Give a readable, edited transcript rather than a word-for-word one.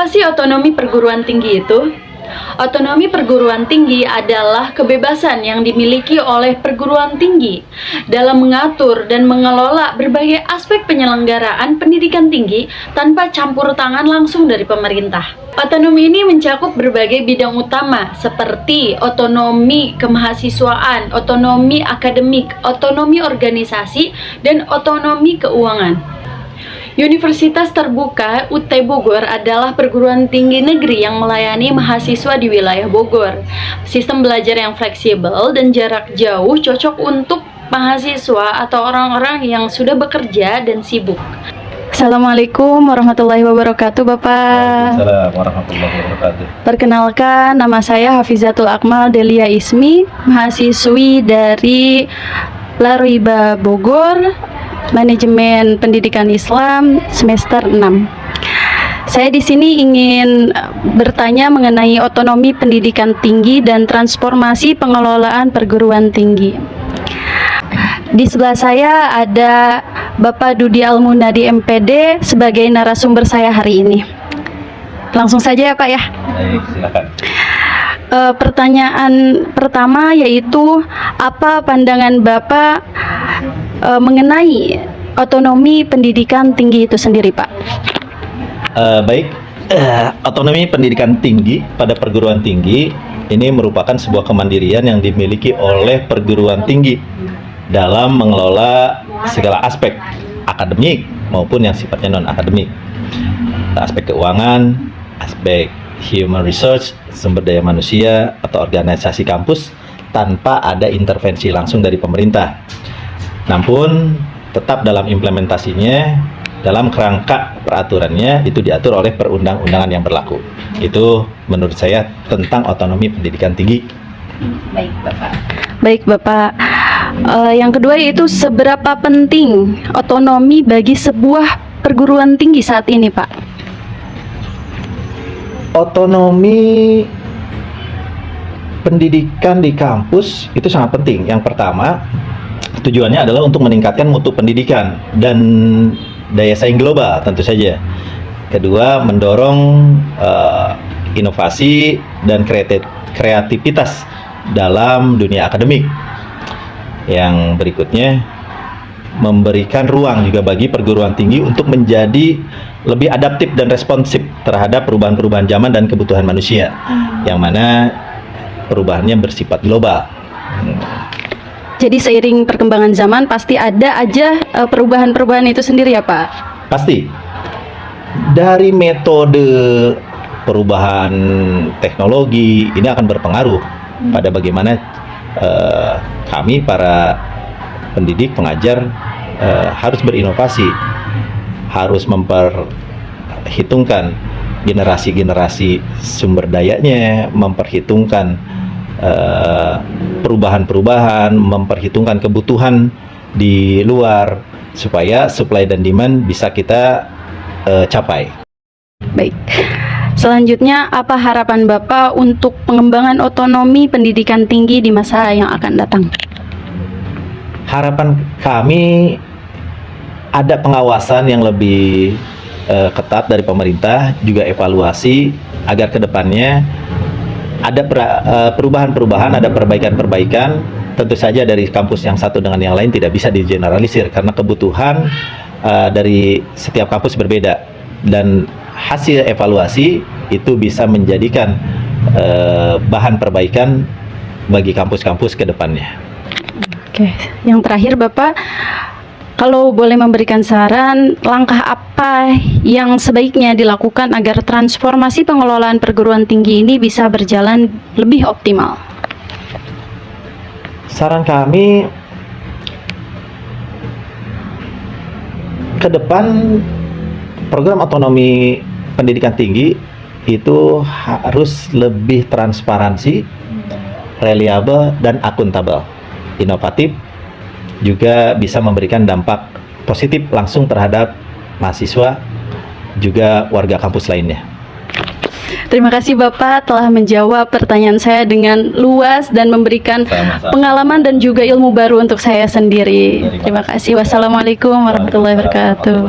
Apa sih otonomi perguruan tinggi itu? Otonomi perguruan tinggi adalah kebebasan yang dimiliki oleh perguruan tinggi dalam mengatur dan mengelola berbagai aspek penyelenggaraan pendidikan tinggi tanpa campur tangan langsung dari pemerintah. Otonomi ini mencakup berbagai bidang utama seperti otonomi kemahasiswaan, otonomi akademik, otonomi organisasi, dan otonomi keuangan. Universitas Terbuka UT Bogor adalah perguruan tinggi negeri yang melayani mahasiswa di wilayah Bogor. Sistem belajar yang fleksibel dan jarak jauh cocok untuk mahasiswa atau orang-orang yang sudah bekerja dan sibuk. Assalamualaikum warahmatullahi wabarakatuh, Bapak. Assalamualaikum warahmatullahi wabarakatuh. Perkenalkan, nama saya Hafizatul Akmal Delia Ismi, mahasiswi dari Laruiba Bogor, Manajemen Pendidikan Islam semester 6. Saya di sini ingin bertanya mengenai otonomi pendidikan tinggi dan transformasi pengelolaan perguruan tinggi. Di sebelah saya ada Bapak Dudi Almunadi MPD sebagai narasumber saya hari ini. Langsung saja ya Pak ya. Baik, silakan. Pertanyaan pertama yaitu apa pandangan Bapak mengenai otonomi pendidikan tinggi itu sendiri, Pak? Baik, otonomi pendidikan tinggi pada perguruan tinggi ini merupakan sebuah kemandirian yang dimiliki oleh perguruan tinggi dalam mengelola segala aspek akademik maupun yang sifatnya non-akademik, aspek keuangan, aspek human research, sumber daya manusia atau organisasi kampus tanpa ada intervensi langsung dari pemerintah. Namun tetap dalam implementasinya, dalam kerangka peraturannya itu diatur oleh perundang-undangan yang berlaku. Itu menurut saya tentang otonomi pendidikan tinggi. Baik Bapak. Baik Bapak. Yang kedua yaitu seberapa penting otonomi bagi sebuah perguruan tinggi saat ini, Pak? Otonomi pendidikan di kampus itu sangat penting. Yang pertama, tujuannya adalah untuk meningkatkan mutu pendidikan dan daya saing global tentu saja. Kedua, mendorong inovasi dan kreativitas dalam dunia akademik. Yang berikutnya, memberikan ruang juga bagi perguruan tinggi untuk menjadi lebih adaptif dan responsif terhadap perubahan-perubahan zaman dan kebutuhan manusia, yang mana perubahannya bersifat global. Jadi seiring perkembangan zaman pasti ada aja perubahan-perubahan itu sendiri ya Pak? Pasti. Dari metode perubahan teknologi ini akan berpengaruh pada bagaimana kami para pendidik, pengajar harus berinovasi, harus memperhitungkan generasi-generasi sumber dayanya, memperhitungkan perubahan-perubahan, memperhitungkan kebutuhan di luar supaya supply dan demand bisa kita capai. Baik. Selanjutnya, apa harapan Bapak untuk pengembangan otonomi pendidikan tinggi di masa yang akan datang? Harapan kami ada pengawasan yang lebih ketat dari pemerintah, juga evaluasi agar kedepannya ada perubahan-perubahan, ada perbaikan-perbaikan. Tentu saja dari kampus yang satu dengan yang lain tidak bisa digeneralisir karena kebutuhan dari setiap kampus berbeda, dan hasil evaluasi itu bisa menjadikan bahan perbaikan bagi kampus-kampus ke depannya. Oke, yang terakhir Bapak, kalau boleh memberikan saran, langkah apa yang sebaiknya dilakukan agar transformasi pengelolaan perguruan tinggi ini bisa berjalan lebih optimal? Saran kami ke depan, program otonomi pendidikan tinggi itu harus lebih transparansi, reliable, dan akuntabel, inovatif, juga bisa memberikan dampak positif langsung terhadap mahasiswa, juga warga kampus lainnya. Terima kasih Bapak telah menjawab pertanyaan saya dengan luas dan memberikan pengalaman dan juga ilmu baru untuk saya sendiri. Terima kasih. Wassalamualaikum warahmatullahi wabarakatuh.